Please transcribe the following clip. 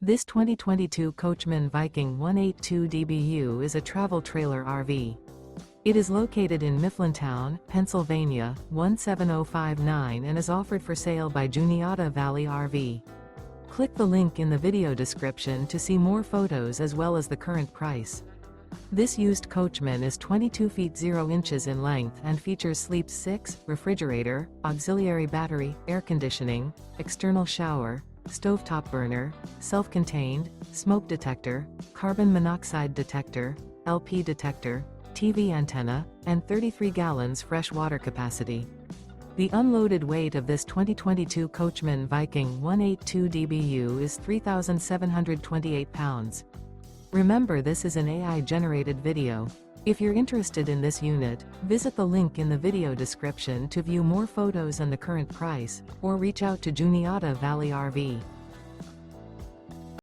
This 2022 Coachmen Viking 182 DBU is a travel trailer RV. It is located in Mifflintown, Pennsylvania, 17059 and is offered for sale by Juniata Valley RV. Click the link in the video description to see more photos as well as the current price. This used Coachmen is 22 feet 0 inches in length and features sleep 6, refrigerator, auxiliary battery, air conditioning, external shower, stovetop burner, self-contained, smoke detector, carbon monoxide detector, LP detector, TV antenna, and 33 gallons fresh water capacity. The unloaded weight of this 2022 Coachmen Viking 182 DBU is 3,728 pounds. Remember, this is an AI-generated video. If you're interested in this unit, visit the link in the video description to view more photos and the current price, or reach out to Juniata Valley RV.